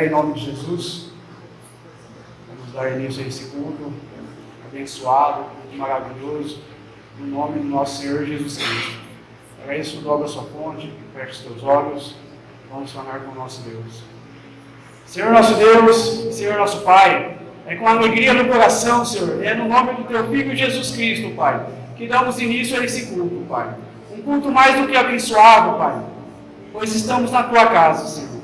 Pai, em nome de Jesus, vamos dar início a esse culto abençoado, maravilhoso, no nome do nosso Senhor Jesus Cristo. Para isso, dobra a sua fonte, feche os teus olhos, vamos falar com o nosso Deus. Senhor nosso Deus, Senhor nosso Pai, é com alegria no coração, Senhor, é no nome do Teu Filho Jesus Cristo, Pai, que damos início a esse culto, Pai. Um culto mais do que abençoado, Pai, pois estamos na Tua casa, Senhor.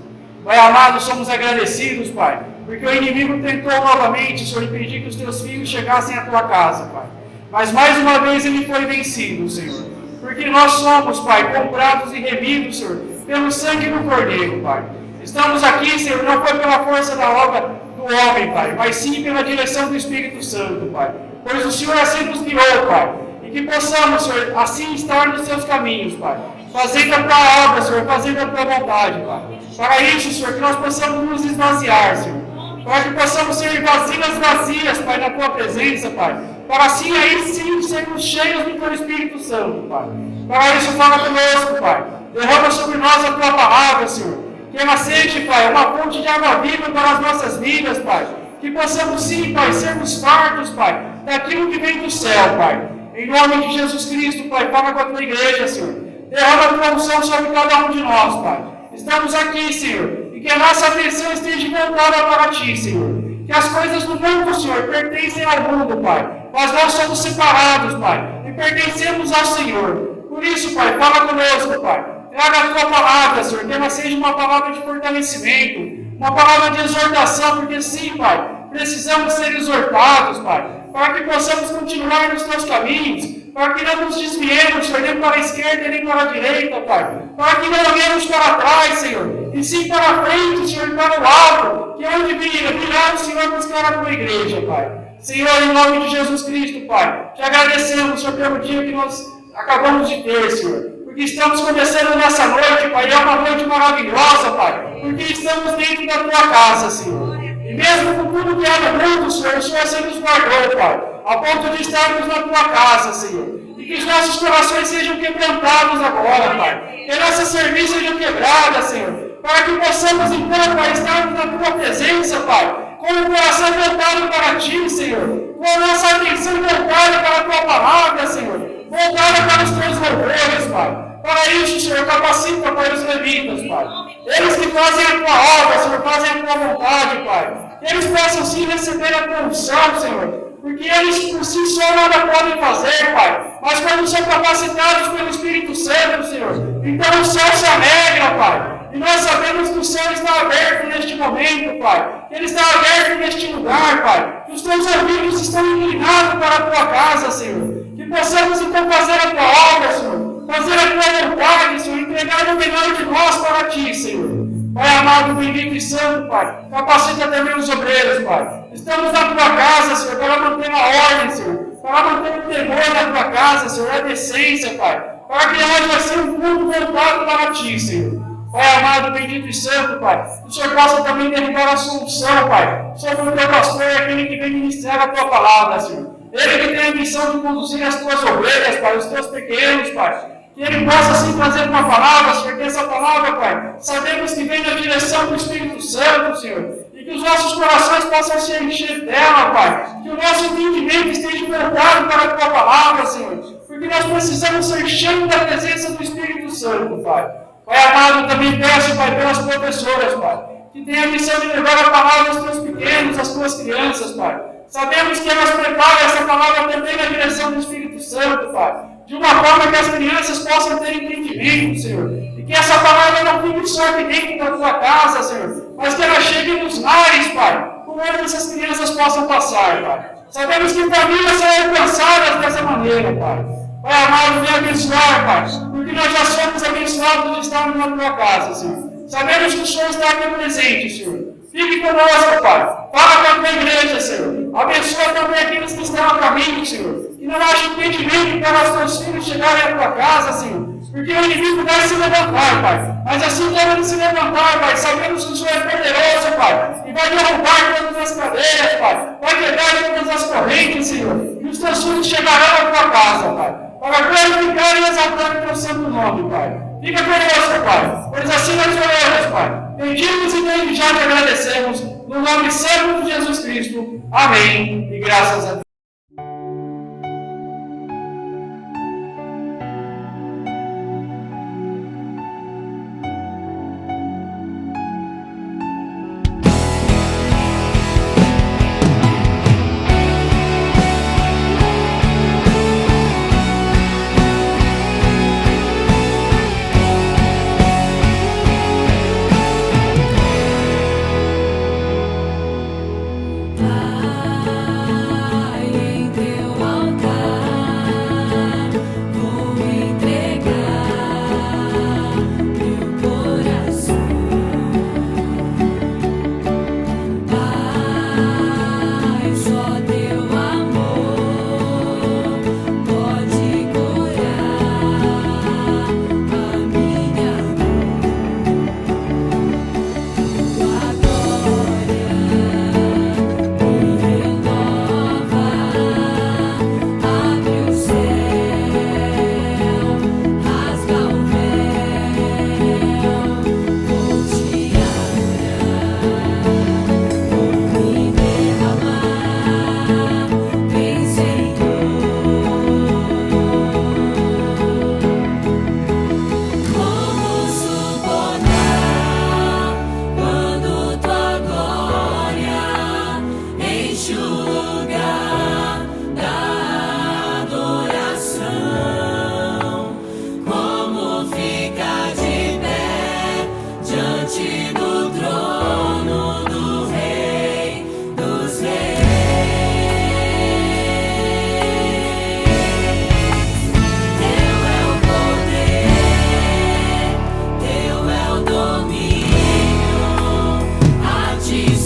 Pai amado, somos agradecidos, Pai, porque o inimigo tentou novamente, Senhor, impedir que os Teus filhos chegassem à Tua casa, Pai. Mas mais uma vez ele foi vencido, Senhor, porque nós somos, Pai, comprados e remidos, Senhor, pelo sangue do Cordeiro, Pai. Estamos aqui, Senhor, não foi pela força da obra do homem, Pai, mas sim pela direção do Espírito Santo, Pai. Pois o Senhor assim nos guiou, Pai, e que possamos, Senhor, assim estar nos Seus caminhos, Pai, fazendo a Tua obra, Senhor, fazendo a Tua vontade, Pai. Para isso, Senhor, que nós possamos nos esvaziar, Senhor, para que possamos ser vasilhas vazias, Pai, na Tua presença, Pai, para assim aí sim sermos cheios do Teu Espírito Santo, Pai. Para isso, fala conosco, Pai. Derrama sobre nós a Tua palavra, Senhor. Que ela seja, Pai, uma fonte de água viva para as nossas vidas, Pai. Que possamos sim, Pai, sermos fartos, Pai, daquilo que vem do céu, Pai. Em nome de Jesus Cristo, Pai, fala com a Tua igreja, Senhor. Derrama a Tua unção sobre cada um de nós, Pai. Estamos aqui, Senhor, e que a nossa atenção esteja voltada para Ti, Senhor. Que as coisas do mundo, Senhor, pertencem ao mundo, Pai. Mas nós somos separados, Pai, e pertencemos ao Senhor. Por isso, Pai, fala conosco, Pai. Traga a Tua palavra, Senhor, que ela seja uma palavra de fortalecimento, uma palavra de exortação, porque sim, Pai, precisamos ser exortados, Pai, para que possamos continuar nos Teus caminhos, para que não nos desviemos, Senhor, nem para a esquerda nem para a direita, Pai, para que não olhemos para trás, Senhor, e sim para a frente, Senhor, e para o alto, que é onde virá o Senhor buscar a Tua igreja, Pai. Senhor, em nome de Jesus Cristo, Pai, te agradecemos, Senhor, pelo dia que nós acabamos de ter, Senhor. Porque estamos começando nessa noite, Pai, e é uma noite maravilhosa, Pai, porque estamos dentro da Tua casa, Senhor. E mesmo com tudo que há no mundo, Senhor, o Senhor assim nos guardou, Pai, a ponto de estarmos na Tua casa, Senhor. E que os nossos corações sejam quebrantados agora, Pai. Que a nossa serviço seja quebrada, Senhor. Para que possamos, então, Pai, estarmos na Tua presença, Pai, com o coração voltado para Ti, Senhor. Com a nossa atenção voltada para a Tua palavra, Senhor. Voltada para os Teus louvores, Pai. Para isso, Senhor, capacita, Pai, os levitas, Pai. Eles que fazem a Tua obra, Senhor, fazem a Tua vontade, Pai. Que eles possam sim receber a Tua unção, Senhor. Porque eles por si só nada podem fazer, Pai. Mas quando são capacitados pelo Espírito Santo, Senhor, então o céu se alegra, Pai. E nós sabemos que o céu está aberto neste momento, Pai. Que ele está aberto neste lugar, Pai. Que os Teus ouvidos estão inclinados para a Tua casa, Senhor. Que possamos então fazer a Tua obra, Senhor. Fazer a Tua vontade, Senhor. Entregar o melhor de nós para Ti, Senhor. Pai amado, bendito e santo, Pai. Capacita também os obreiros, Pai. Estamos na Tua casa, Senhor, para manter a ordem, Senhor. Para manter o temor na Tua casa, Senhor. A decência, Pai. Para que haja assim um mundo voltado para Ti, Senhor. Pai amado, bendito e santo, Pai, que o Senhor possa também derrubar a sua unção, Pai, sobre o Teu pastor, aquele que vem ministrar a Tua palavra, Senhor. Ele que tem a missão de conduzir as Tuas ovelhas, Pai, os Teus pequenos, Pai. Que ele possa assim trazer uma palavra, Senhor, que essa palavra, Pai, sabemos que vem na direção do Espírito Santo, Senhor. E que os nossos corações possam se encher dela, Pai. Que o nosso entendimento esteja voltado para a Tua palavra, Senhor. Porque nós precisamos ser cheios da presença do Espírito Santo, Pai. Pai amado, também peço, Pai, pelas professoras, Pai, que tem a missão de levar a palavra aos Teus pequenos, às Tuas crianças, Pai. Sabemos que elas preparam essa palavra também na direção do Espírito Santo, Pai, de uma forma que as crianças possam ter entendimento, Senhor. E que essa palavra não fique só aqui dentro da Tua casa, Senhor, mas que ela chegue nos lares, Pai, por onde essas crianças possam passar, Pai. Sabemos que famílias são alcançadas dessa maneira, Pai. Pai amado, venha abençoar, Pai, porque nós já somos abençoados de estarmos na Tua casa, Senhor. Sabemos que o Senhor está aqui presente, Senhor. Fique conosco, Pai. Fala com a Tua igreja, Senhor. Abençoa também aqueles que estão a caminho, Senhor. Que não haja impedimento para os Teus filhos chegarem à Tua casa, Senhor. Porque o inimigo vai se levantar, Pai. Mas assim que ele se levantar, Pai, sabemos que o Senhor é poderoso, Pai. E vai derrubar todas as cadeias, Pai. Vai quebrar todas as correntes, Senhor. E os Teus filhos chegarão à Tua casa, Pai. Para glorificar e exaltar o Teu santo nome, Pai. Fica conosco, Pai. Pois assim nós oramos, Pai. Pedimos e desde já te agradecemos, no nome santo de Jesus Cristo. Amém. E graças a Deus.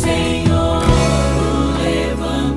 Senhor, o levantar.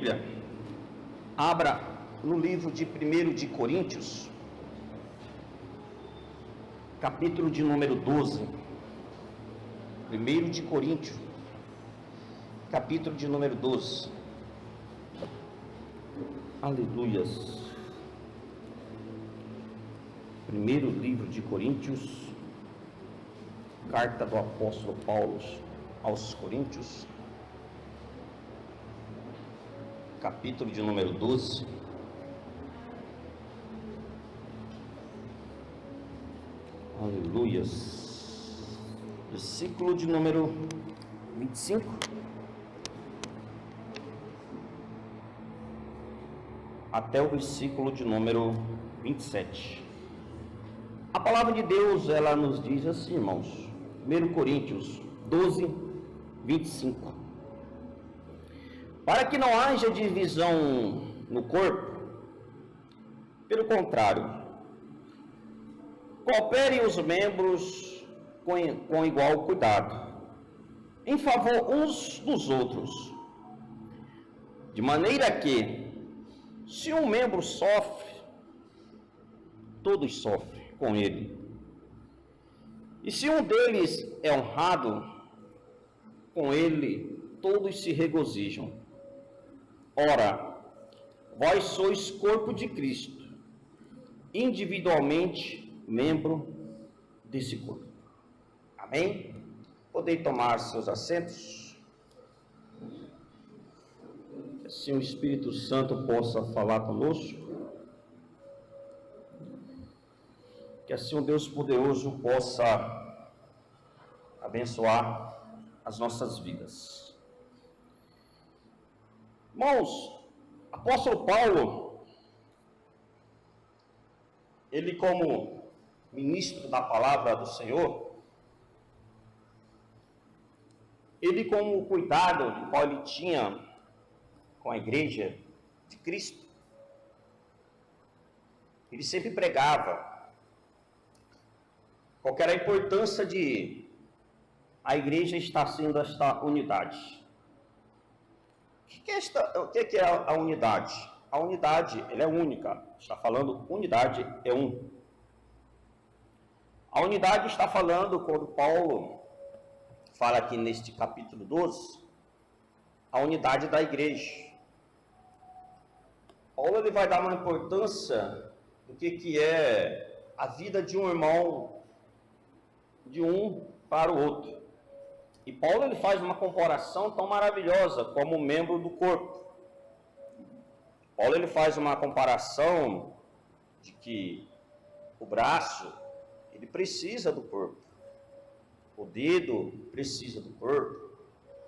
Bíblia, abra no livro de 1 de Coríntios, capítulo de número 12. 1 de Coríntios, capítulo de número 12. Aleluias. Primeiro livro de Coríntios, carta do apóstolo Paulo aos Coríntios, capítulo de número 12. Aleluias. Versículo de número 25. Até o versículo de número 27. A palavra de Deus, ela nos diz assim, irmãos. 1 Coríntios 12, 25. Para que não haja divisão no corpo, pelo contrário, cooperem os membros com igual cuidado, em favor uns dos outros, de maneira que, se um membro sofre, todos sofrem com ele. E se um deles é honrado, com ele todos se regozijam. Ora, vós sois corpo de Cristo, individualmente membro desse corpo. Amém? Podem tomar seus assentos. Que assim o Espírito Santo possa falar conosco. Que assim o Deus poderoso possa abençoar as nossas vidas. Irmãos, apóstolo Paulo, ele como ministro da palavra do Senhor, ele com o cuidado que Paulo tinha com a igreja de Cristo, ele sempre pregava qual era a importância de a igreja estar sendo esta unidade. O que é a unidade? A unidade, ela é única. Está falando unidade é um. A unidade está falando, quando Paulo fala aqui neste capítulo 12, a unidade da igreja. Paulo ele vai dar uma importância do que é a vida de um irmão, de um para o outro. E Paulo ele faz uma comparação tão maravilhosa como membro do corpo. Paulo ele faz uma comparação de que o braço ele precisa do corpo, o dedo precisa do corpo,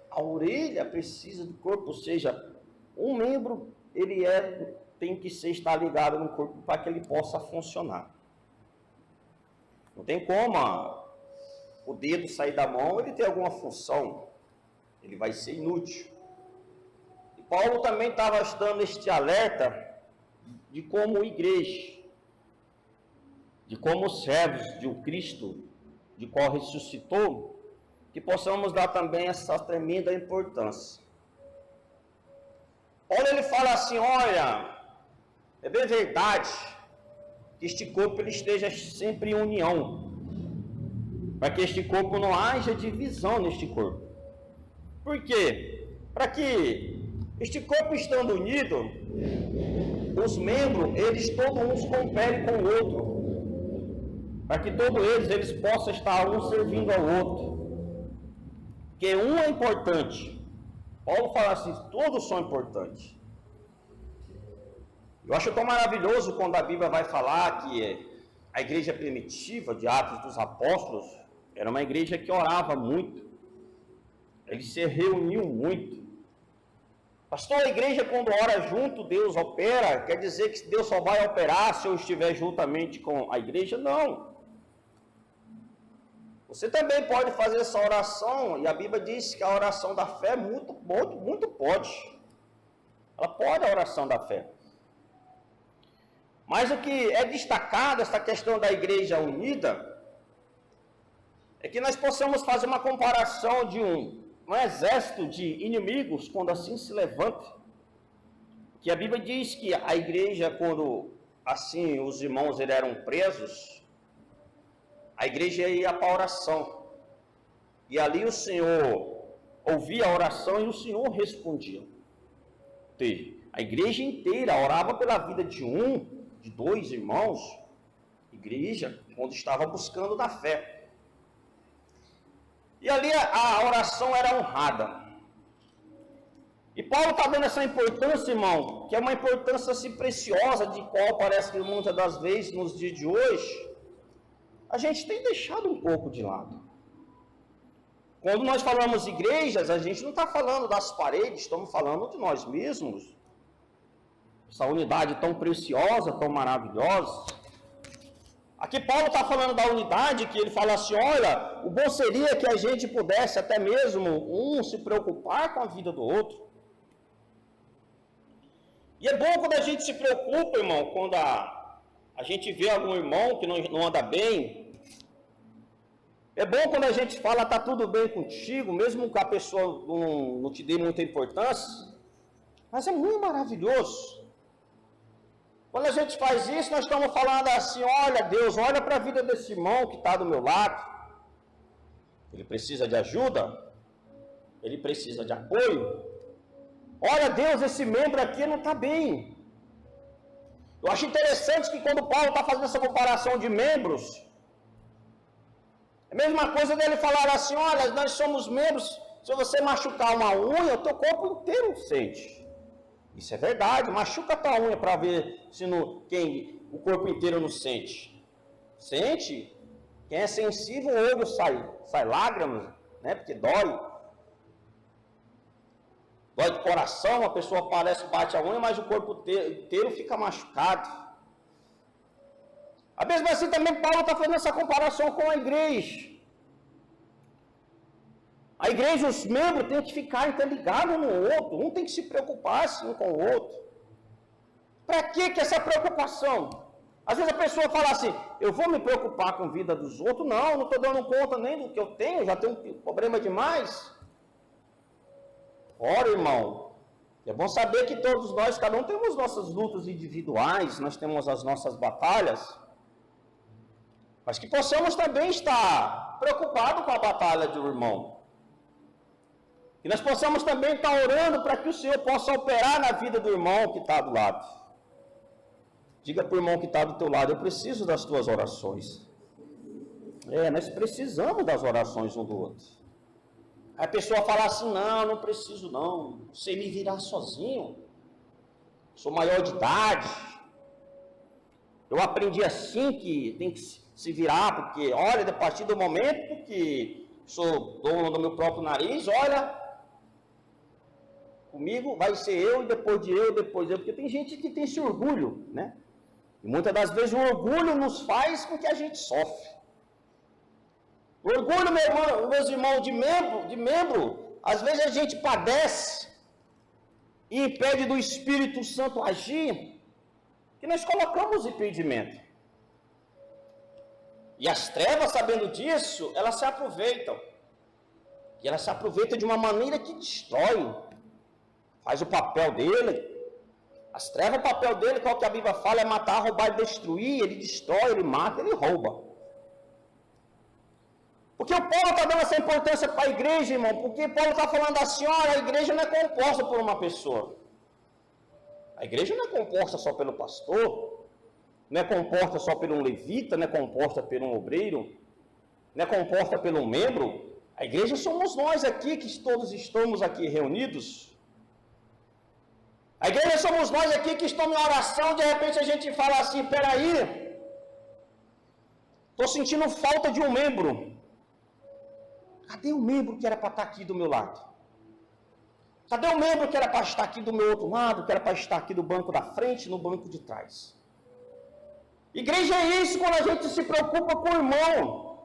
a orelha precisa do corpo, ou seja, um membro ele tem que estar ligado no corpo para que ele possa funcionar. Não tem como o dedo sair da mão, ele tem alguma função, ele vai ser inútil. E Paulo também estava dando este alerta de como igreja, de como servos de um Cristo, de qual ressuscitou, que possamos dar também essa tremenda importância. Paulo ele fala assim, olha, é bem verdade que este corpo ele esteja sempre em união, para que este corpo não haja divisão neste corpo. Por quê? Para que este corpo estando unido, os membros, eles todos uns cooperem com o outro, para que todos eles possam estar um servindo ao outro, que um é importante. Paulo fala assim, todos são importantes. Eu acho tão maravilhoso quando a Bíblia vai falar que a igreja primitiva de Atos dos Apóstolos era uma igreja que orava muito, eles se reuniam muito. Pastor, a igreja quando ora junto, Deus opera, quer dizer que Deus só vai operar se eu estiver juntamente com a igreja? Não. Você também pode fazer essa oração, e a Bíblia diz que a oração da fé muito pode. Ela pode a oração da fé. Mas o que é destacado, essa questão da igreja unida, é que nós possamos fazer uma comparação de um exército de inimigos, quando assim se levanta. que a Bíblia diz que a igreja, quando assim os irmãos eram presos, a igreja ia para a oração. E ali o Senhor ouvia a oração e o Senhor respondia. Ou seja, a igreja inteira orava pela vida de um, de dois irmãos, igreja, quando estava buscando da fé. E ali a oração era honrada. E Paulo está dando essa importância, irmão, que é uma importância assim preciosa, de qual parece que muitas das vezes, nos dias de hoje, a gente tem deixado um pouco de lado. Quando nós falamos igrejas, a gente não está falando das paredes, estamos falando de nós mesmos. Essa unidade tão preciosa, tão maravilhosa. Aqui Paulo está falando da unidade, que ele fala assim, olha, o bom seria que a gente pudesse até mesmo um se preocupar com a vida do outro. E é bom quando a gente se preocupa, irmão, quando a gente vê algum irmão que não anda bem. É bom quando a gente fala, está tudo bem contigo, mesmo que a pessoa não te dê muita importância. Mas é muito maravilhoso. Quando a gente faz isso, nós estamos falando assim, olha Deus, olha para a vida desse irmão que está do meu lado. Ele precisa de ajuda, ele precisa de apoio. Olha Deus, esse membro aqui não está bem. Eu acho interessante que quando Paulo está fazendo essa comparação de membros, é a mesma coisa dele falar assim, olha, nós somos membros, se você machucar uma unha, o teu corpo inteiro sente. Isso é verdade, machuca a tua unha para ver se o corpo inteiro não sente. Sente? Quem é sensível, o olho sai lágrimas, né? Porque dói. Dói do coração, a pessoa parece bate a unha, mas o corpo inteiro fica machucado. A mesma assim também Paulo está fazendo essa comparação com a igreja. A igreja, os membros têm que ficar interligados um no outro, um tem que se preocupar assim, um com o outro. Para que essa preocupação? Às vezes a pessoa fala assim, eu vou me preocupar com a vida dos outros? Não estou dando conta nem do que eu tenho, já tenho um problema demais. Ora, irmão, é bom saber que todos nós, cada um temos nossas lutas individuais, nós temos as nossas batalhas, mas que possamos também estar preocupados com a batalha do irmão. Que nós possamos também estar orando para que o Senhor possa operar na vida do irmão que está do lado. Diga para o irmão que está do teu lado, eu preciso das tuas orações. Nós precisamos das orações um do outro. Aí a pessoa fala assim, não preciso não, sei me virar sozinho. Sou maior de idade. Eu aprendi assim que tem que se virar, porque olha, a partir do momento que sou dono do meu próprio nariz, olha, comigo vai ser eu, e depois eu, porque tem gente que tem esse orgulho, né? E muitas das vezes o orgulho nos faz com que a gente sofre. O orgulho, meus irmãos, de membro, às vezes a gente padece e impede do Espírito Santo agir, que nós colocamos impedimento. E as trevas, sabendo disso, elas se aproveitam. E elas se aproveitam de uma maneira que destrói. Faz o papel dele. As trevas, o papel dele, qual que a Bíblia fala, é matar, roubar e destruir. Ele destrói, ele mata, ele rouba. Porque o Paulo está dando essa importância para a igreja, irmão, porque Paulo está falando assim, olha, a igreja não é composta por uma pessoa. A igreja não é composta só pelo pastor, não é composta só por um levita, não é composta por um obreiro, não é composta por um membro. A igreja somos nós aqui, que todos estamos aqui reunidos. A igreja somos nós aqui que estamos em oração, de repente a gente fala assim, peraí, estou sentindo falta de um membro. Cadê o membro que era para estar aqui do meu lado? Cadê o membro que era para estar aqui do meu outro lado, que era para estar aqui do banco da frente, no banco de trás? Igreja é isso quando a gente se preocupa com o irmão.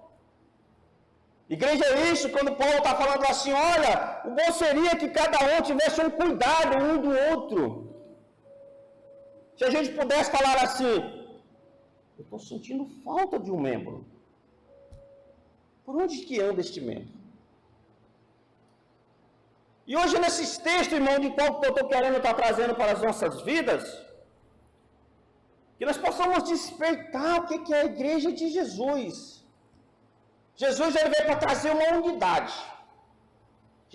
Igreja é isso quando Paulo está falando assim, olha, o bom seria que cada um tivesse um cuidado um do outro. Se a gente pudesse falar assim, eu estou sentindo falta de um membro. Por onde que anda este membro? E hoje nesses textos, irmão, de qual que eu estou querendo estar trazendo para as nossas vidas, que nós possamos despertar o que é a igreja de Jesus. Jesus ele veio para trazer uma unidade.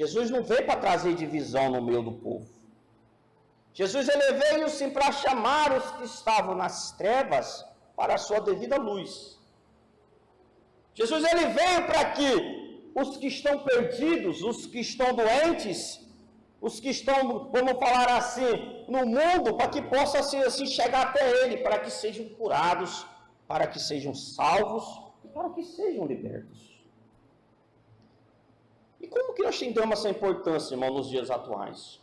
Jesus não veio para trazer divisão no meio do povo. Jesus ele veio sim para chamar os que estavam nas trevas para a sua devida luz. Jesus ele veio para que os que estão perdidos, os que estão doentes, os que estão, vamos falar assim, no mundo, para que possam assim chegar até ele, para que sejam curados, para que sejam salvos e para que sejam libertos. E como que nós entendemos essa importância, irmão, nos dias atuais?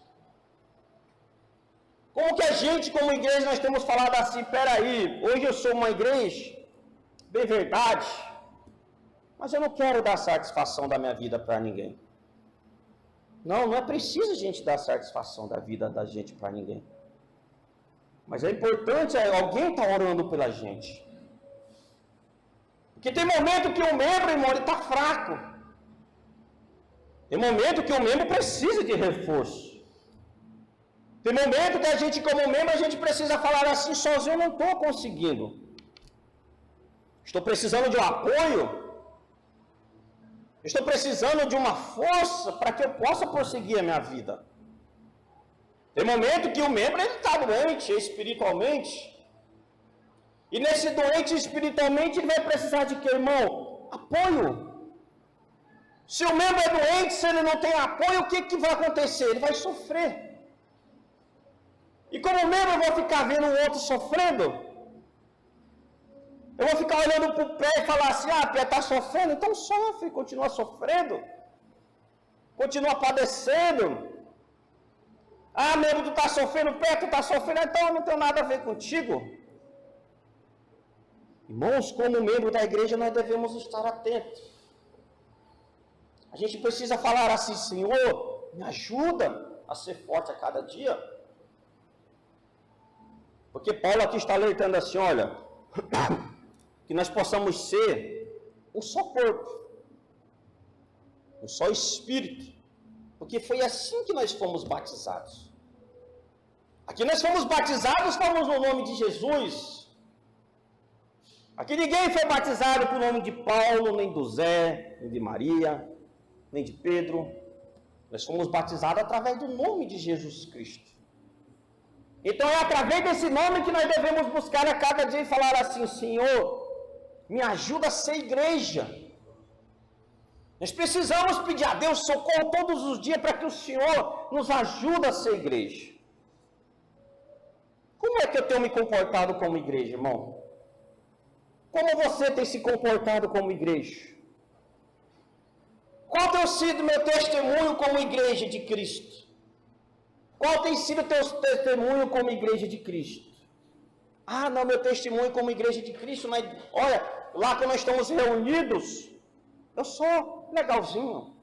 Como que a gente, como igreja, nós temos falado assim, peraí, hoje eu sou uma igreja, bem verdade, mas eu não quero dar satisfação da minha vida para ninguém. Não é preciso a gente dar satisfação da vida da gente para ninguém. Mas é importante alguém estar orando pela gente. Porque tem momento que o membro, irmão, ele está fraco. Tem momento que o membro precisa de reforço. Tem momento que a gente, como membro, a gente precisa falar assim, sozinho eu não estou conseguindo. Estou precisando de um apoio. Estou precisando de uma força para que eu possa prosseguir a minha vida. Tem momento que o membro está doente espiritualmente. E nesse doente espiritualmente ele vai precisar de quê, irmão? Apoio. Se o membro é doente, se ele não tem apoio, o que vai acontecer? Ele vai sofrer. E como membro eu vou ficar vendo o outro sofrendo? Eu vou ficar olhando para o pé e falar assim, o pé está sofrendo, então sofre, continua sofrendo. Continua padecendo. Membro, tu está sofrendo, o pé, tu está sofrendo, então eu não tenho nada a ver contigo. Irmãos, como membro da igreja, nós devemos estar atentos. A gente precisa falar assim, Senhor, me ajuda a ser forte a cada dia. Porque Paulo aqui está alertando assim, olha, que nós possamos ser um só corpo, um só espírito, porque foi assim que nós fomos batizados. Aqui nós fomos batizados, fomos no nome de Jesus. Aqui ninguém foi batizado por nome de Paulo, nem do Zé, nem de Maria, nem de Pedro. Nós fomos batizados através do nome de Jesus Cristo. Então é através desse nome que nós devemos buscar a cada dia e falar assim, Senhor, me ajuda a ser igreja. Nós precisamos pedir a Deus socorro todos os dias para que o Senhor nos ajude a ser igreja. Como é que eu tenho me comportado como igreja, irmão? Como você tem se comportado como igreja? Qual tem sido meu testemunho como igreja de Cristo? Qual tem sido o teu testemunho como igreja de Cristo? Não, meu testemunho como igreja de Cristo, mas olha, lá quando nós estamos reunidos, eu sou legalzinho.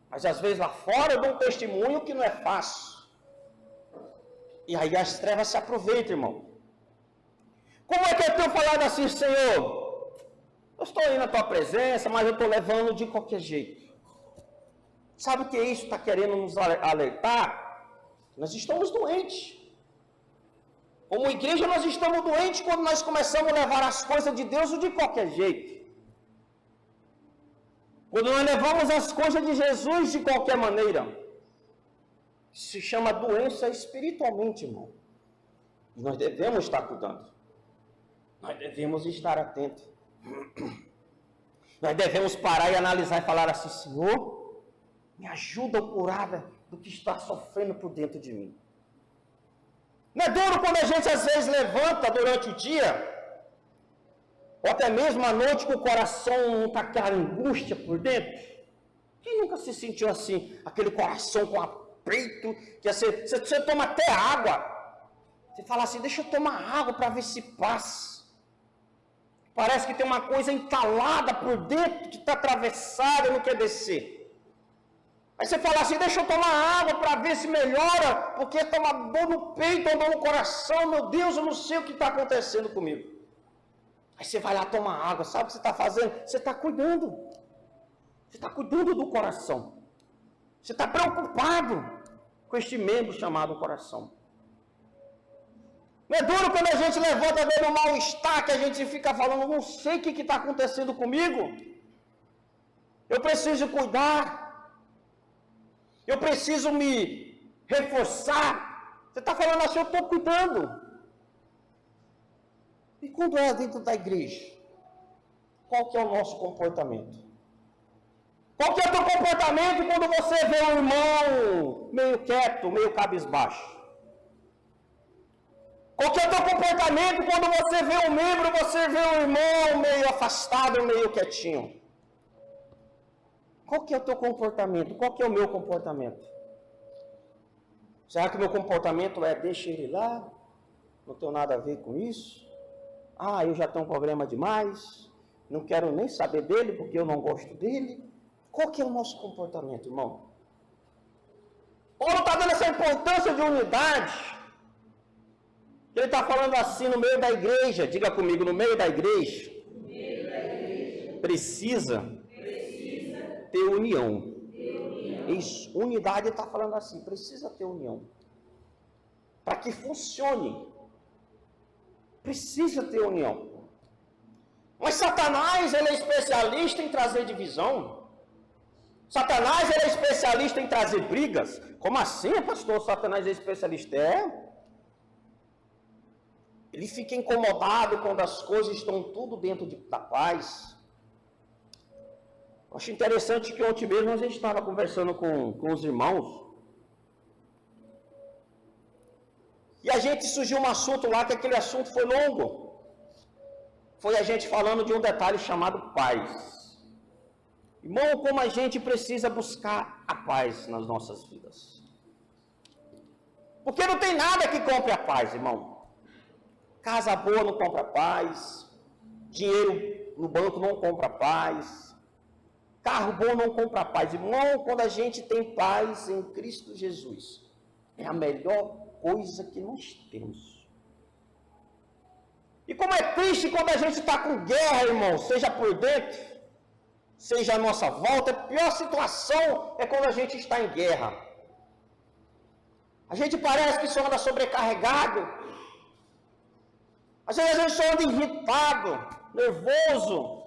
Mas às vezes lá fora eu dou um testemunho que não é fácil. E aí as trevas se aproveitam, irmão. Como é que eu tenho falado assim, Senhor? Eu estou aí na tua presença, mas eu estou levando de qualquer jeito. Sabe o que isso está querendo nos alertar? Nós estamos doentes. Como igreja nós estamos doentes quando nós começamos a levar as coisas de Deus de qualquer jeito. Quando nós levamos as coisas de Jesus de qualquer maneira. Se chama doença espiritualmente, irmão. E nós devemos estar cuidando. Nós devemos estar atentos. Nós devemos parar e analisar e falar assim, Senhor, me ajuda a curar do que está sofrendo por dentro de mim. Não é duro quando a gente às vezes levanta durante o dia, ou até mesmo à noite com o coração com aquela angústia por dentro? Quem nunca se sentiu assim, aquele coração com aperto, que você toma até água, você fala assim, deixa eu tomar água para ver se passa. Parece que tem uma coisa entalada por dentro, que está atravessada e não quer descer. Aí você fala assim, deixa eu tomar água para ver se melhora, porque está uma dor no peito, uma dor no coração, meu Deus, eu não sei o que está acontecendo comigo. Aí você vai lá tomar água, sabe o que você está fazendo? Você está cuidando. Você está cuidando do coração. Você está preocupado com este membro chamado coração. Não é duro quando a gente levanta vendo um mal-estar, que a gente fica falando, não sei o que está acontecendo comigo. Eu preciso cuidar. Eu preciso me reforçar. Você está falando assim, eu estou cuidando. E quando é dentro da igreja? Qual que é o nosso comportamento? Qual que é o teu comportamento quando você vê um irmão meio quieto, meio cabisbaixo? Qual que é o teu comportamento quando você vê um membro, você vê um irmão meio afastado, meio quietinho? Qual que é o teu comportamento? Qual que é o meu comportamento? Será que o meu comportamento é deixa ele lá? Não tenho nada a ver com isso? Ah, eu já tenho um problema demais, não quero nem saber dele porque eu não gosto dele. Qual que é o nosso comportamento, irmão? Paulo está dando essa importância de unidade. Ele está falando assim no meio da igreja. Diga comigo, no meio da igreja. Precisa ter união. Isso, unidade está falando assim, precisa ter união. Para que funcione. Precisa ter união. Mas Satanás, ele é especialista em trazer divisão. Satanás, ele é especialista em trazer brigas. Como assim, pastor? Satanás é especialista? Ele fica incomodado quando as coisas estão tudo dentro da paz. Eu acho interessante que ontem mesmo a gente estava conversando com os irmãos. E a gente surgiu um assunto lá, que aquele assunto foi longo. Foi a gente falando de um detalhe chamado paz. Irmão, como a gente precisa buscar a paz nas nossas vidas. Porque não tem nada que compre a paz, irmão. Casa boa não compra paz. Dinheiro no banco não compra paz. Carro bom não compra paz. Irmão, quando a gente tem paz em Cristo Jesus, é a melhor coisa que nós temos. E como é triste quando a gente está com guerra, irmão, seja por dentro, seja à nossa volta, a pior situação é quando a gente está em guerra. A gente parece que só anda sobrecarregado. Às vezes a gente só anda irritado, nervoso.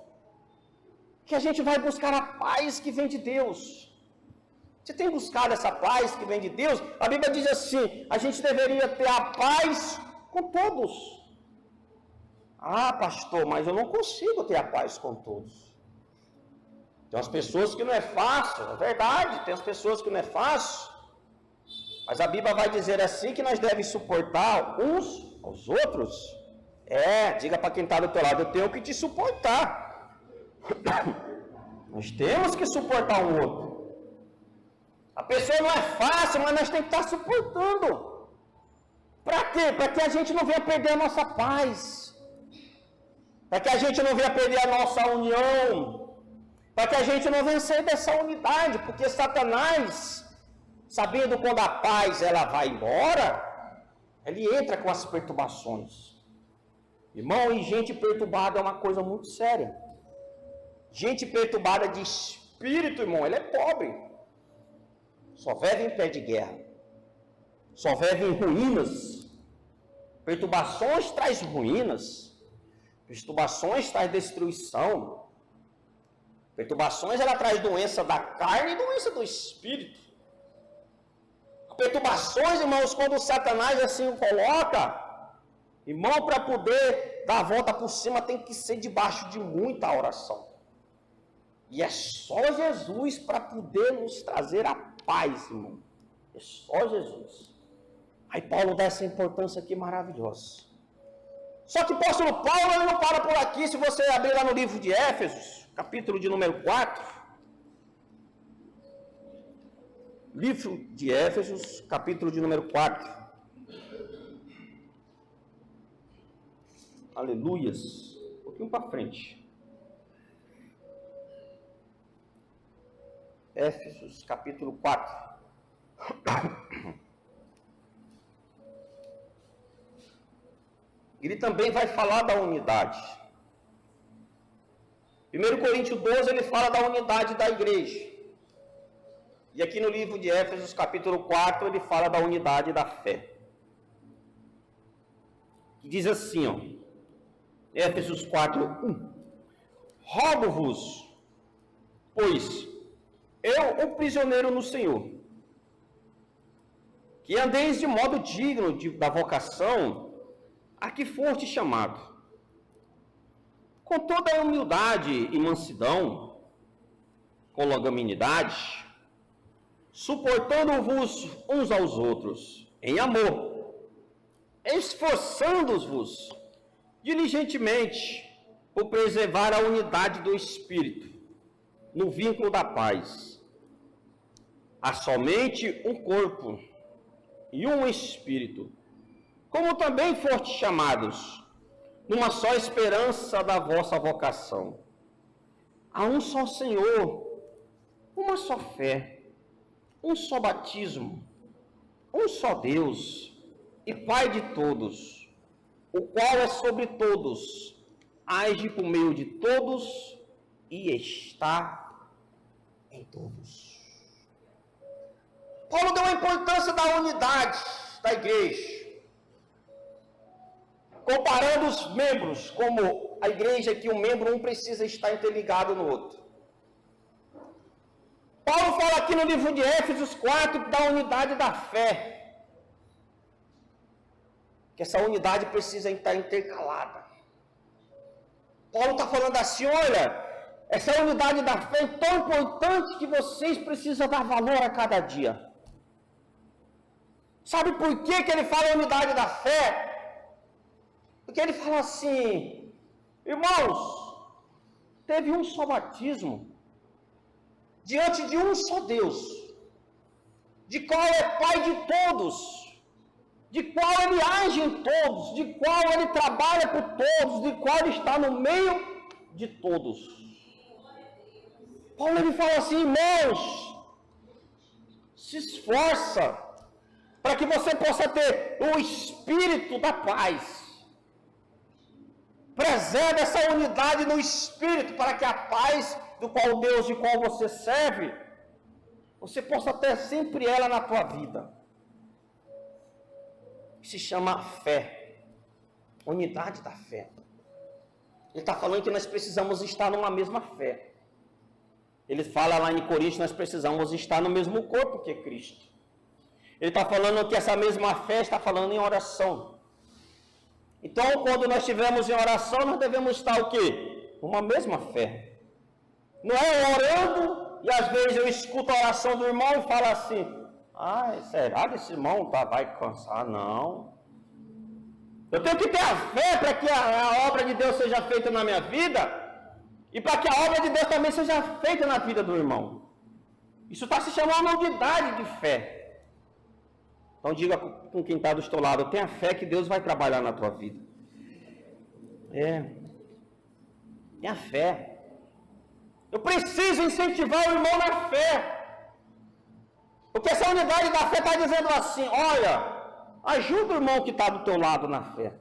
Que a gente vai buscar a paz que vem de Deus. Você tem buscado essa paz que vem de Deus? A Bíblia diz assim, a gente deveria ter a paz com todos. Ah, pastor, mas eu não consigo ter a paz com todos. Tem umas pessoas que não é fácil, é verdade, tem as pessoas que não é fácil. Mas a Bíblia vai dizer assim que nós devemos suportar uns aos outros. Diga para quem está do teu lado, eu tenho que te suportar. Nós temos que suportar um outro. A pessoa não é fácil, mas nós temos que estar suportando. Para quê? Para que a gente não venha perder a nossa paz. Para que a gente não venha perder a nossa união. Para que a gente não venha sair dessa unidade. Porque Satanás, sabendo quando a paz ela vai embora, ele entra com as perturbações. Irmão, e gente perturbada é uma coisa muito séria. Gente perturbada de espírito, irmão, ele é pobre. Só vive em pé de guerra. Só vive em ruínas. Perturbações traz ruínas. Perturbações traz destruição. Perturbações ela traz doença da carne e doença do espírito. Perturbações, irmãos, quando o Satanás assim o coloca, irmão, para poder dar a volta por cima tem que ser debaixo de muita oração. E é só Jesus para poder nos trazer a paz, irmão. É só Jesus. Aí Paulo dá essa importância aqui maravilhosa. Só que o apóstolo Paulo ele não para por aqui. Se você abrir lá no livro de Éfesos, capítulo de número 4. Livro de Éfesos, capítulo de número 4. Aleluias. Um pouquinho para frente. Éfesos, capítulo 4. Ele também vai falar da unidade. 1 Coríntios 12, ele fala da unidade da igreja. E aqui no livro de Éfesos, capítulo 4, ele fala da unidade da fé. Que diz assim, ó, Éfesos 4, 1. Rogo-vos, pois, eu, o prisioneiro no Senhor, que andeis de modo digno da vocação a que foste chamado, com toda a humildade e mansidão, com longanimidade, suportando-vos uns aos outros, em amor, esforçando-vos diligentemente por preservar a unidade do Espírito, no vínculo da paz. Há somente um corpo e um Espírito, como também fostes chamados, numa só esperança da vossa vocação. Há um só Senhor, uma só fé, um só batismo, um só Deus e Pai de todos, o qual é sobre todos, age por meio de todos e está em todos. Paulo deu a importância da unidade da igreja, comparando os membros, como a igreja que um membro não precisa estar interligado no outro. Paulo fala aqui no livro de Éfesos 4 da unidade da fé, que essa unidade precisa estar intercalada. Paulo está falando assim, olha, essa unidade da fé é tão importante que vocês precisam dar valor a cada dia. Sabe por que ele fala unidade da fé? Porque ele fala assim, irmãos, teve um só batismo, diante de um só Deus, de qual é Pai de todos, de qual ele age em todos, de qual ele trabalha por todos, de qual ele está no meio de todos. Paulo ele fala assim, irmãos, se esforça para que você possa ter o espírito da paz. Preserve essa unidade no espírito, para que a paz do qual Deus, de qual você serve, você possa ter sempre ela na tua vida. Se chama fé, unidade da fé. Ele está falando que nós precisamos estar numa mesma fé. Ele fala lá em Coríntios, nós precisamos estar no mesmo corpo que Cristo. Ele está falando que essa mesma fé está falando em oração. Então, quando nós estivermos em oração, nós devemos estar o quê? Uma mesma fé. Não é orando, e às vezes eu escuto a oração do irmão e falo assim, será que esse irmão vai cansar? Não. Eu tenho que ter a fé para que a obra de Deus seja feita na minha vida, e para que a obra de Deus também seja feita na vida do irmão. Isso está se chamando unidade de fé. Então diga com quem está do teu lado, tenha fé que Deus vai trabalhar na tua vida. Tenha fé. Eu preciso incentivar o irmão na fé. Porque essa unidade da fé está dizendo assim, olha, ajuda o irmão que está do teu lado na fé.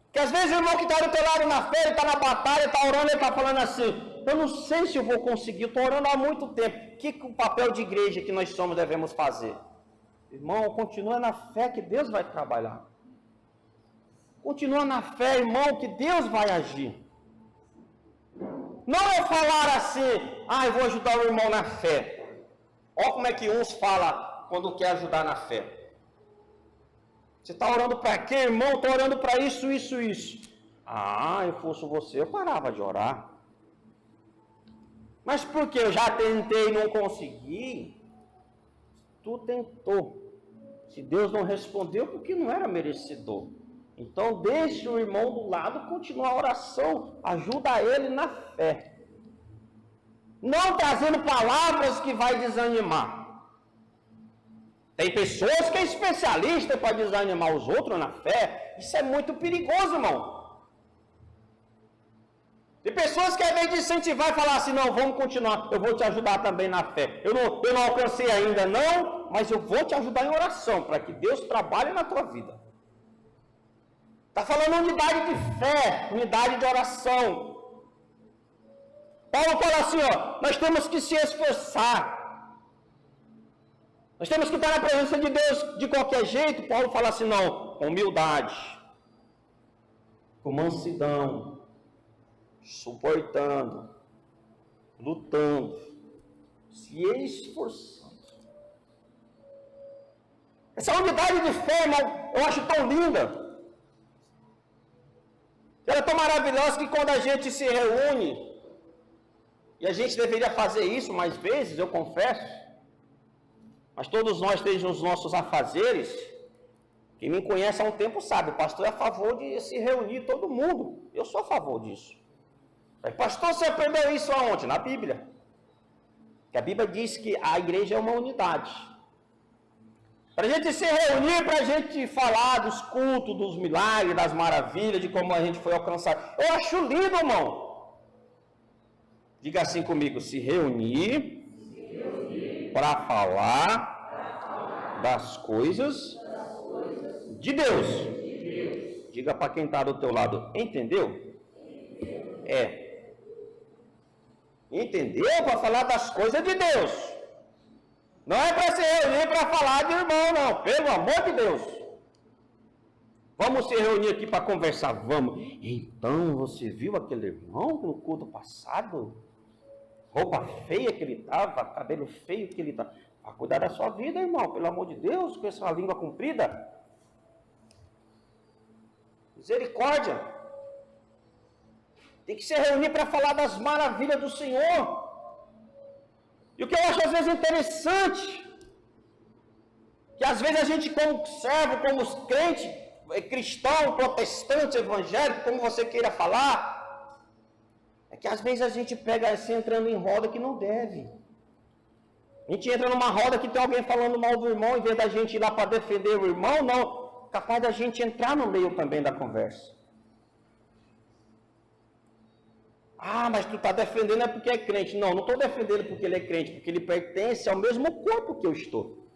Porque às vezes o irmão que está do teu lado na fé, ele está na batalha, está orando, ele está falando assim, eu não sei se eu vou conseguir, estou orando há muito tempo. O que o papel de igreja que nós somos devemos fazer? Irmão, continua na fé que Deus vai trabalhar. Continua na fé, irmão, que Deus vai agir. Não é falar assim, eu vou ajudar o irmão na fé. Olha como é que uns falam quando quer ajudar na fé. Você está orando para quê, irmão? Estou orando para isso, isso, isso. Eu fosse você, eu parava de orar. Mas por que eu já tentei e não consegui? Tu tentou. Se Deus não respondeu, porque não era merecedor. Então deixe o irmão do lado continuar a oração. Ajuda ele na fé. Não trazendo palavras que vai desanimar. Tem pessoas que é especialista para desanimar os outros na fé. Isso é muito perigoso, irmão. Tem pessoas que ao invés de incentivar e falar assim, não, vamos continuar, eu vou te ajudar também na fé. Eu não alcancei ainda não, mas eu vou te ajudar em oração, para que Deus trabalhe na tua vida. Está falando unidade de fé, unidade de oração. Paulo fala assim, ó, nós temos que se esforçar. Nós temos que estar na presença de Deus de qualquer jeito. Paulo fala assim, não, com humildade, com mansidão, suportando, lutando, se esforçando. Essa unidade de fé, irmão, eu acho tão linda. Ela é tão maravilhosa que quando a gente se reúne, e a gente deveria fazer isso mais vezes, eu confesso, mas todos nós temos os nossos afazeres. Quem me conhece há um tempo sabe, o pastor é a favor de se reunir todo mundo. Eu sou a favor disso. Mas, pastor, você aprendeu isso aonde? Na Bíblia. Que a Bíblia diz que a igreja é uma unidade. Para a gente se reunir, para a gente falar dos cultos, dos milagres, das maravilhas, de como a gente foi alcançado. Eu acho lindo, irmão. Diga assim comigo, se reunir para falar das coisas de Deus. Diga para quem está do teu lado, entendeu? Entendeu? Para falar das coisas de Deus. Não é para se reunir para falar de irmão, não. Pelo amor de Deus. Vamos se reunir aqui para conversar, vamos. Então, você viu aquele irmão no culto passado? Roupa feia que ele estava, cabelo feio que ele estava. Para cuidar da sua vida, irmão, pelo amor de Deus, com essa língua comprida. Misericórdia. Tem que se reunir para falar das maravilhas do Senhor. E o que eu acho às vezes interessante, que às vezes a gente como servo, como crente, cristão, protestante, evangélico, como você queira falar, é que às vezes a gente pega assim entrando em roda que não deve. A gente entra numa roda que tem alguém falando mal do irmão, em vez da gente ir lá para defender o irmão, não, capaz da gente entrar no meio também da conversa. Ah, mas tu está defendendo é porque é crente. Não, não estou defendendo porque ele é crente, porque ele pertence ao mesmo corpo que eu estou.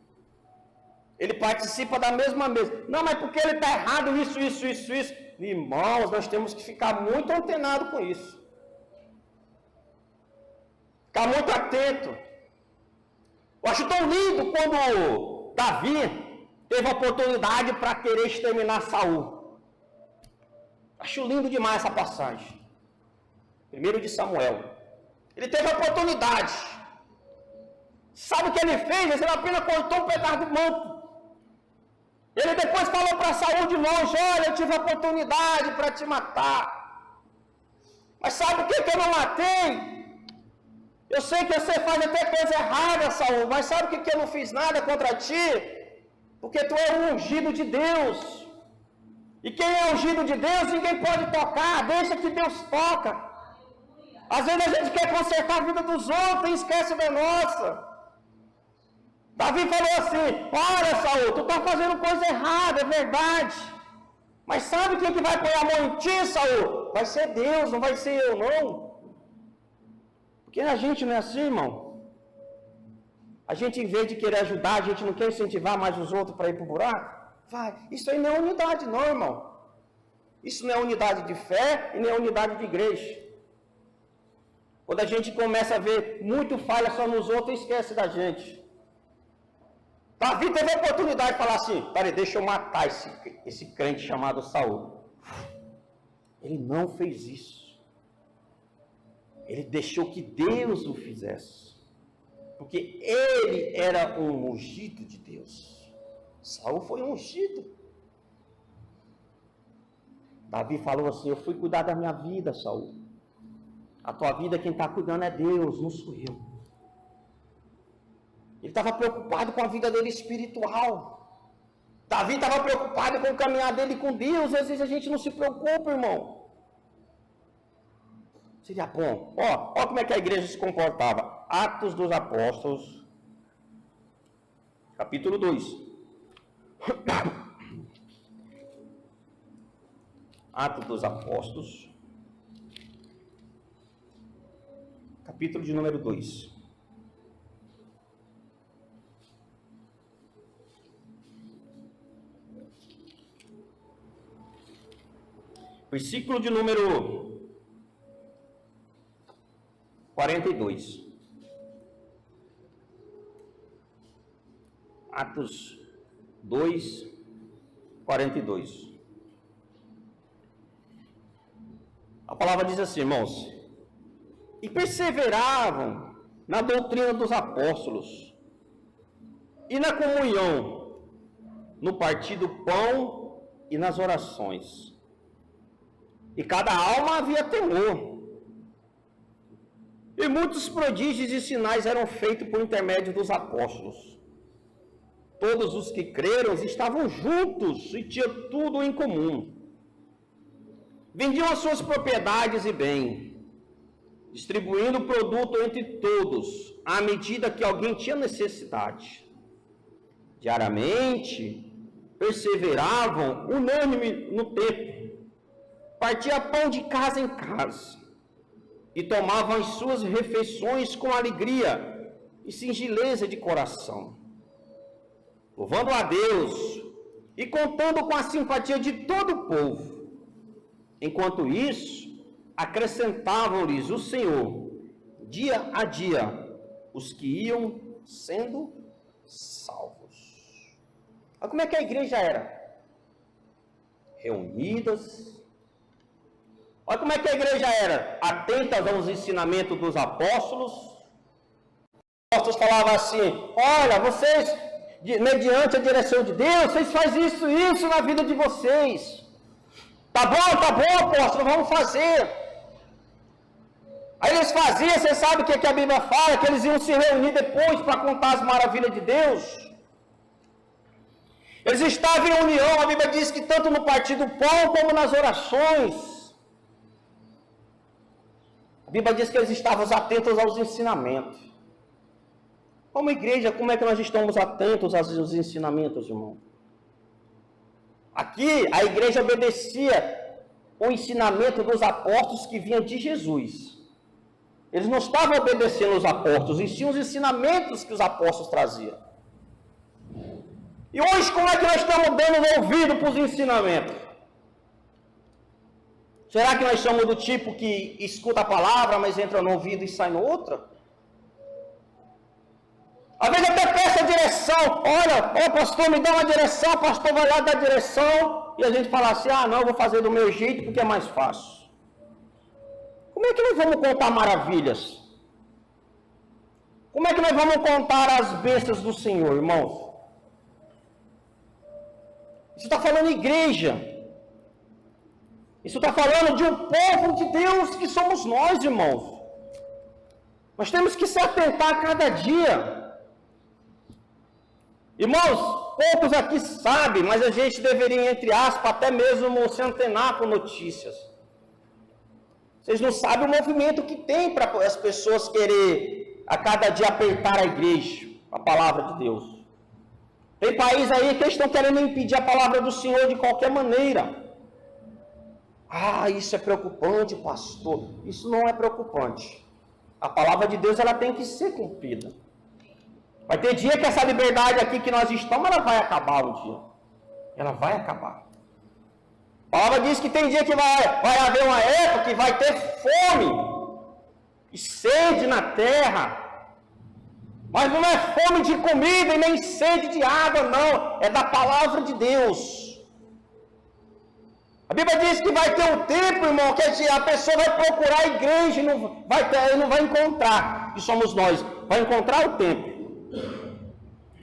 Ele participa da mesma mesa. Não, mas porque ele está errado, isso. Irmãos, nós temos que ficar muito antenados com isso. Ficar muito atento. Eu acho tão lindo quando Davi teve a oportunidade para querer exterminar Saul. Acho lindo demais essa passagem. 1 de Samuel. Ele teve a oportunidade. Sabe o que ele fez? Ele apenas cortou um pedaço do manto. Ele depois falou para Saul de longe: olha, eu tive a oportunidade para te matar. Mas sabe o que eu não matei? Eu sei que você faz até coisa errada, Saul, mas sabe o que eu não fiz nada contra ti? Porque tu é um ungido de Deus. E quem é ungido de Deus, ninguém pode tocar. Deixa que Deus toca. Às vezes a gente quer consertar a vida dos outros e esquece da nossa. Davi falou assim: olha, Saul, tu está fazendo coisa errada, é verdade. Mas sabe quem que vai pôr a mão em ti, Saul? Vai ser Deus, não vai ser eu, não. Porque a gente não é assim, irmão. A gente, em vez de querer ajudar, a gente não quer incentivar mais os outros para ir para o buraco. Vai. Isso aí não é unidade, não, irmão. Isso não é unidade de fé e nem é unidade de igreja. Quando a gente começa a ver muito falha só nos outros, esquece da gente. Davi teve a oportunidade de falar assim: peraí, deixa eu matar esse crente chamado Saul. Ele não fez isso. Ele deixou que Deus o fizesse. Porque ele era um ungido de Deus. Saul foi um ungido. Davi falou assim: eu fui cuidar da minha vida, Saul. A tua vida, quem está cuidando é Deus, não sou eu. Ele estava preocupado com a vida dele espiritual. Davi estava preocupado com o caminhar dele com Deus. Às vezes a gente não se preocupa, irmão. Seria bom. Ó como é que a igreja se comportava. Atos dos Apóstolos, capítulo 2. Atos dos Apóstolos, capítulo de número 2. Versículo de número 42. Atos 2, 42. A palavra diz assim, irmãos: e perseveravam na doutrina dos apóstolos, e na comunhão, no partir do pão e nas orações. E cada alma havia temor. E muitos prodígios e sinais eram feitos por intermédio dos apóstolos. Todos os que creram estavam juntos e tinham tudo em comum. Vendiam as suas propriedades e bem, distribuindo o produto entre todos, à medida que alguém tinha necessidade. Diariamente, perseveravam unânime no templo, partia pão de casa em casa, e tomavam as suas refeições com alegria e singeleza de coração, louvando a Deus e contando com a simpatia de todo o povo. Enquanto isso, acrescentavam-lhes o Senhor, dia a dia, os que iam sendo salvos. Olha como é que a igreja era. Reunidas. Olha como é que a igreja era. Atentas aos ensinamentos dos apóstolos. Os apóstolos falavam assim: olha, vocês, mediante a direção de Deus, vocês fazem isso na vida de vocês. Tá bom, apóstolo, vamos fazer. Aí eles faziam, você sabe o que a Bíblia fala? Que eles iam se reunir depois para contar as maravilhas de Deus. Eles estavam em união, a Bíblia diz que tanto no partir do pão como nas orações. A Bíblia diz que eles estavam atentos aos ensinamentos. Como igreja, como é que nós estamos atentos aos ensinamentos, irmão? Aqui, a igreja obedecia o ensinamento dos apóstolos que vinha de Jesus. Eles não estavam obedecendo os apóstolos, e sim os ensinamentos que os apóstolos traziam. E hoje, como é que nós estamos dando ouvido para os ensinamentos? Será que nós somos do tipo que escuta a palavra, mas entra no ouvido e sai no outro? Às vezes até peço a direção. Olha, pastor, me dá uma direção, o pastor vai lá dar direção, e a gente fala assim: não, eu vou fazer do meu jeito porque é mais fácil. Como é que nós vamos contar maravilhas? Como é que nós vamos contar as bênçãos do Senhor, irmãos? Isso está falando igreja. Isso está falando de um povo de Deus que somos nós, irmãos. Nós temos que se atentar a cada dia. Irmãos, poucos aqui sabem, mas a gente deveria, entre aspas, até mesmo se antenar com notícias. Vocês não sabem o movimento que tem para as pessoas querer a cada dia apertar a igreja, a palavra de Deus. Tem país aí que eles estão querendo impedir a palavra do Senhor de qualquer maneira. Isso é preocupante, pastor. Isso não é preocupante. A palavra de Deus, ela tem que ser cumprida. Vai ter dia que essa liberdade aqui que nós estamos, ela vai acabar um dia. Ela vai acabar. A palavra diz que tem dia que vai haver uma época que vai ter fome e sede na terra. Mas não é fome de comida e nem sede de água, não. É da palavra de Deus. A Bíblia diz que vai ter um tempo, irmão, que a pessoa vai procurar a igreja e não vai encontrar. E somos nós. Vai encontrar o templo.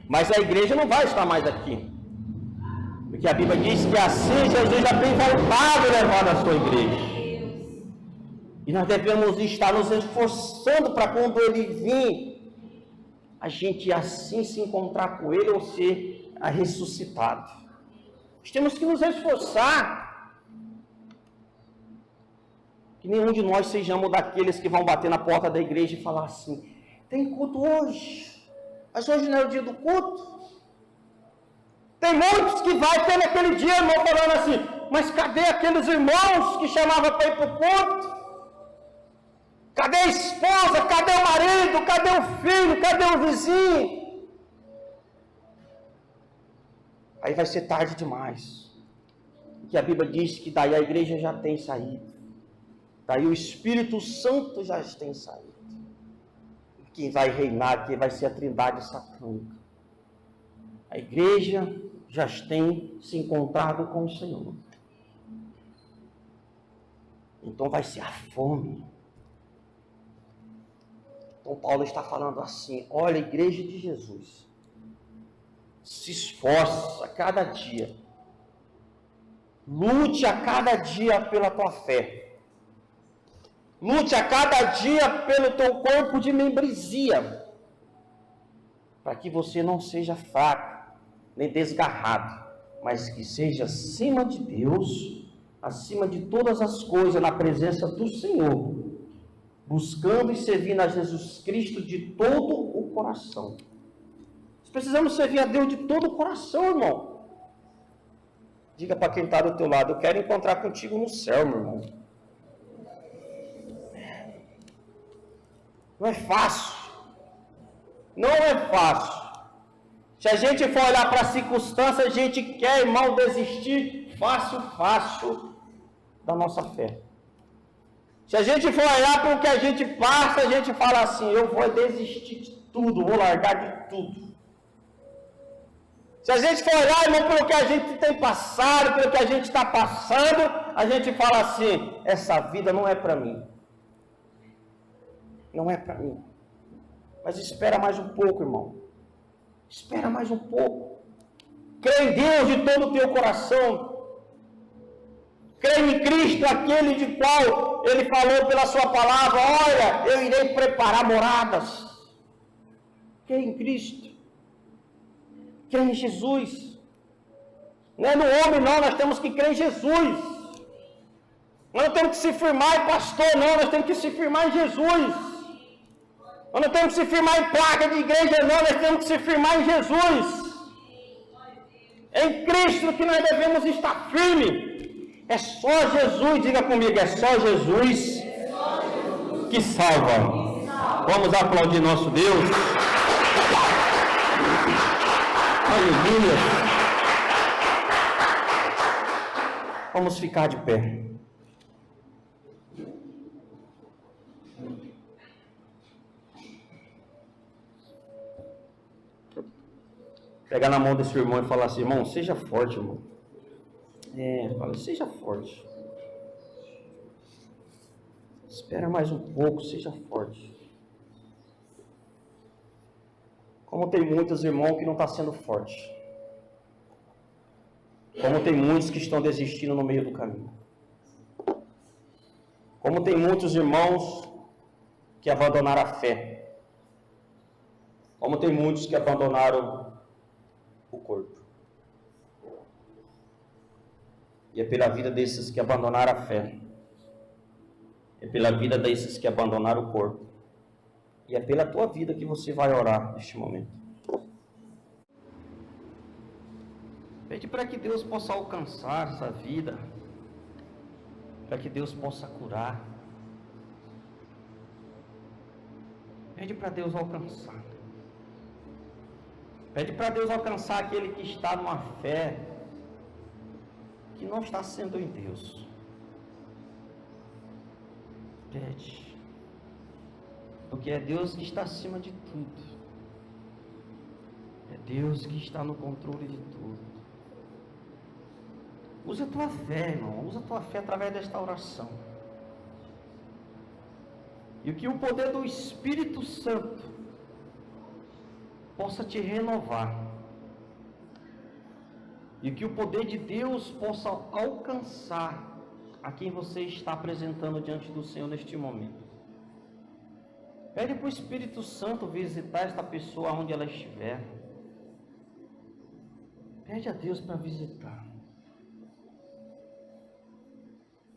Mas a igreja não vai estar mais aqui. Porque a Bíblia diz que assim Jesus já tem voltado a levar a sua igreja. E nós devemos estar nos esforçando para quando ele vir, a gente assim se encontrar com ele ou ser ressuscitado. Nós temos que nos esforçar. Que nenhum de nós sejamos daqueles que vão bater na porta da igreja e falar assim: tem culto hoje, mas hoje não é o dia do culto. Tem muitos que vai ter naquele dia, irmão, falando assim: mas cadê aqueles irmãos que chamavam para ir para o culto? Cadê a esposa? Cadê o marido? Cadê o filho? Cadê o vizinho? Aí vai ser tarde demais. Porque a Bíblia diz que daí a igreja já tem saído. Daí o Espírito Santo já tem saído. quem vai reinar, quem vai ser a trindade satânica. A igreja já tem se encontrado com o Senhor. Então vai ser a fome. Então Paulo está falando assim: olha, a igreja de Jesus, se esforça a cada dia, lute a cada dia pela tua fé, lute a cada dia pelo teu corpo de membresia, para que você não seja fraco, nem desgarrado, mas que seja acima de Deus, acima de todas as coisas, na presença do Senhor, buscando e servindo a Jesus Cristo de todo o coração. Nós precisamos servir a Deus de todo o coração, irmão. Diga para quem está do teu lado: eu quero encontrar contigo no céu, meu irmão. Não é fácil. Não é fácil. Se a gente for olhar para a circunstância, a gente quer, irmão, desistir fácil da nossa fé. Se a gente for olhar para o que a gente passa, a gente fala assim: eu vou desistir de tudo, vou largar de tudo. Se a gente for olhar, irmão, pelo que a gente tem passado, pelo que a gente está passando, a gente fala assim: essa vida não é para mim. Não é para mim. Mas espera mais um pouco, irmão. Espera mais um pouco. Crê em Deus de todo o teu coração. Crê em Cristo, aquele de qual Ele falou pela sua palavra: olha, eu irei preparar moradas. Crê em Cristo. Crê em Jesus. Não é no homem, não. Nós temos que crer em Jesus. Nós não temos que se firmar em pastor, não. Nós temos que se firmar em Jesus. Nós não temos que se firmar em placa de igreja, não. Nós temos que se firmar em Jesus. É em Cristo que nós devemos estar firmes. É só Jesus, diga comigo, é só Jesus que salva. Vamos aplaudir nosso Deus. Aleluia. Vamos ficar de pé. Pegar na mão desse irmão e falar assim: irmão, seja forte, irmão. Fala, seja forte. Espera mais um pouco, seja forte. Como tem muitos irmãos que não estão sendo fortes. Como tem muitos que estão desistindo no meio do caminho. Como tem muitos irmãos que abandonaram a fé. Como tem muitos que abandonaram o corpo. E é pela vida desses que abandonaram a fé. É pela vida desses que abandonaram o corpo. E é pela tua vida que você vai orar neste momento. Pede para que Deus possa alcançar essa vida. Para que Deus possa curar. Pede para Deus alcançar. Pede para Deus alcançar aquele que está numa fé que não está sendo em Deus. Pede. Porque é Deus que está acima de tudo. É Deus que está no controle de tudo. Usa a tua fé, irmão. Usa a tua fé através desta oração. E o que o poder do Espírito Santo possa te renovar. E que o poder de Deus possa alcançar a quem você está apresentando diante do Senhor neste momento. Pede para o Espírito Santo visitar esta pessoa onde ela estiver. Pede a Deus para visitar.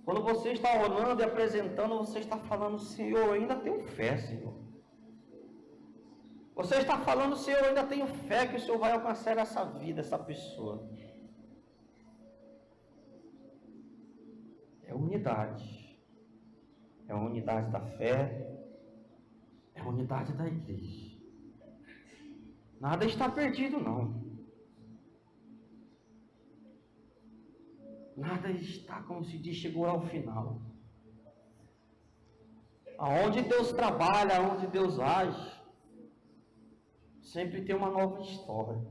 Quando você está orando e apresentando, você está falando: Senhor, eu ainda tenho fé, Senhor. Você está falando: Senhor, eu ainda tenho fé que o Senhor vai alcançar essa vida, essa pessoa. É unidade. É a unidade da fé. É a unidade da igreja. Nada está perdido, não. Nada está, como se diz, chegou ao final. Aonde Deus trabalha, aonde Deus age, sempre tem uma nova história.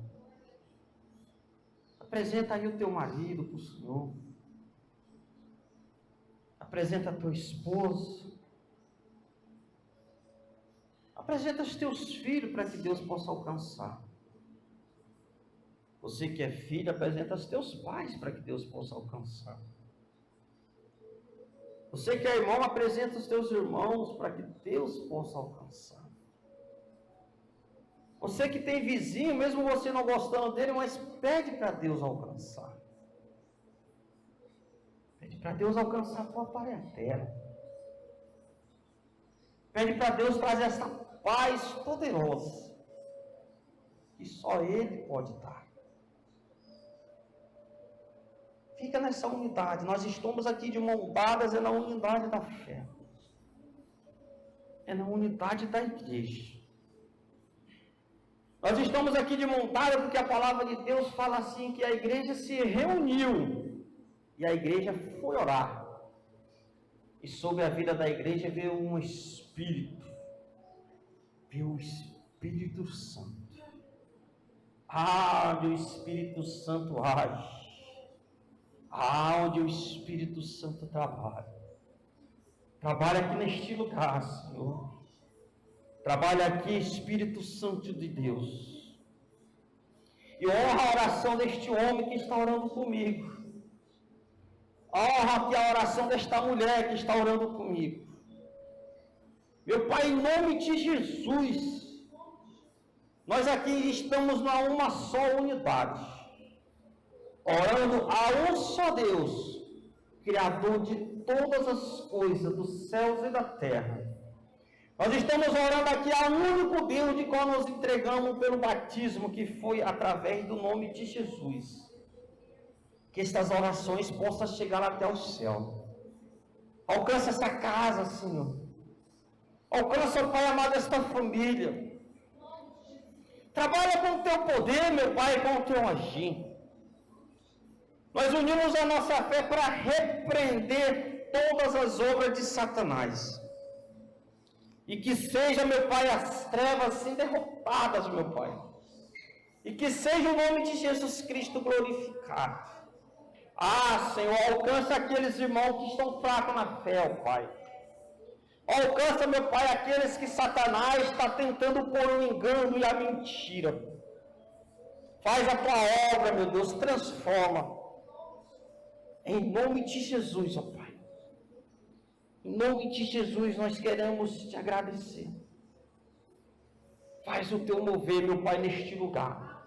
Apresenta aí o teu marido para o Senhor. Apresenta a tua esposa. Apresenta os teus filhos para que Deus possa alcançar. Você que é filho, apresenta os teus pais para que Deus possa alcançar. Você que é irmão, apresenta os teus irmãos para que Deus possa alcançar. Você que tem vizinho, mesmo você não gostando dele, mas pede para Deus alcançar. Pede para Deus alcançar a tua parentela. Pede para Deus trazer essa paz poderosa que só Ele pode dar. Fica nessa unidade. Nós estamos aqui de mão dadas, é na unidade da fé. É na unidade da igreja. Nós estamos aqui de mão dada porque a palavra de Deus fala assim, que a igreja se reuniu e a igreja foi orar. E sobre a vida da igreja veio um Espírito. Veio o Espírito Santo. Onde o Espírito Santo age. Onde o Espírito Santo trabalha. Trabalha aqui neste lugar, Senhor. Trabalha aqui, Espírito Santo de Deus. E honra a oração deste homem que está orando comigo. Honra aqui a oração desta mulher que está orando comigo. Meu Pai, em nome de Jesus, nós aqui estamos numa só unidade, orando a um só Deus, Criador de todas as coisas, dos céus e da terra. Nós estamos orando aqui ao único Deus de qual nos entregamos pelo batismo, que foi através do nome de Jesus. Que estas orações possam chegar até o céu. Alcança essa casa, Senhor. Alcança, Pai amado, esta família. Trabalha com o teu poder, meu Pai, com o teu agir. Nós unimos a nossa fé para repreender todas as obras de Satanás. E que seja, meu Pai, as trevas assim derrotadas, meu Pai. E que seja o nome de Jesus Cristo glorificado. Senhor, alcança aqueles irmãos que estão fracos na fé, ó Pai. Alcança, meu Pai, aqueles que Satanás está tentando pôr o engano e a mentira. Faz a tua obra, meu Deus, transforma. Em nome de Jesus, ó Pai. Em nome de Jesus, nós queremos te agradecer. Faz o teu mover, meu Pai, neste lugar.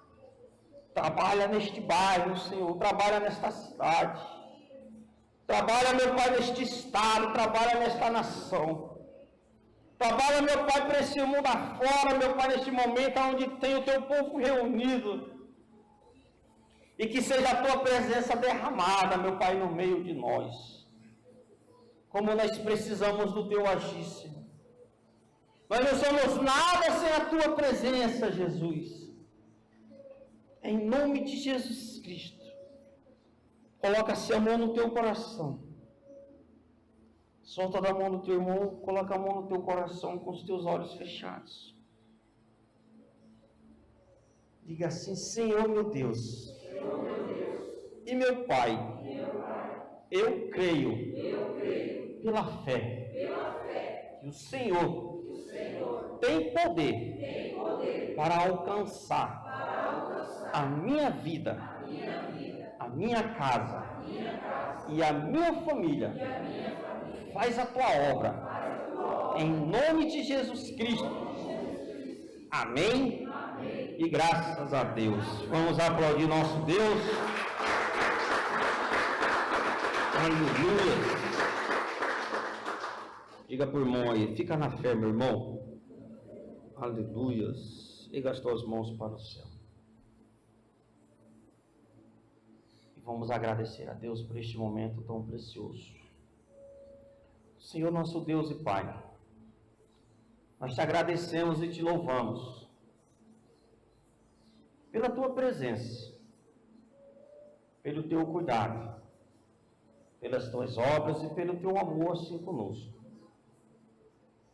Trabalha neste bairro, Senhor. Trabalha nesta cidade. Trabalha, meu Pai, neste estado. Trabalha nesta nação. Trabalha, meu Pai, para esse mundo afora, meu Pai, neste momento onde tem o teu povo reunido. E que seja a tua presença derramada, meu Pai, no meio de nós. Como nós precisamos do teu agir, Senhor. Nós não somos nada sem a tua presença, Jesus. Em nome de Jesus Cristo, coloca-se a mão no teu coração. Solta da mão do teu irmão, coloca a mão no teu coração com os teus olhos fechados. Diga assim: Senhor meu Deus, e meu Pai, eu creio pela fé que o Senhor tem poder para alcançar a minha vida, a minha casa e a minha família. Faz a tua obra, em nome de Jesus Cristo. Amém? E graças a Deus. Vamos aplaudir nosso Deus. Aleluia. Diga para o irmão aí, fica na fé, meu irmão. Aleluias. E gastou as mãos para o céu. E vamos agradecer a Deus por este momento tão precioso. Senhor nosso Deus e Pai, nós te agradecemos e te louvamos pela tua presença, pelo teu cuidado, pelas tuas obras e pelo teu amor assim conosco.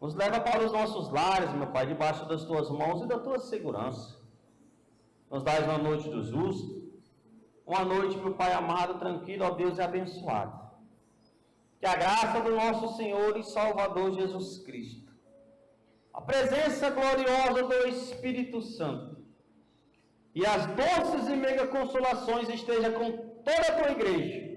Nos leva para os nossos lares, meu Pai, debaixo das Tuas mãos e da Tua segurança. Nos dás uma noite do justo, uma noite, meu Pai amado, tranquilo, ó Deus, e abençoado. Que a graça do nosso Senhor e Salvador Jesus Cristo, a presença gloriosa do Espírito Santo e as doces e mega consolações esteja com toda a Tua igreja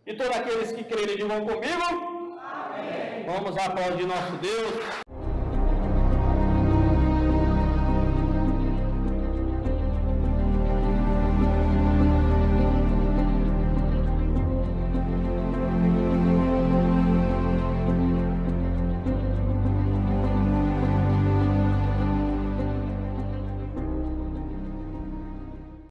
e todos aqueles que crerem e vão comigo. Amém. Vamos aplaudir nosso Deus.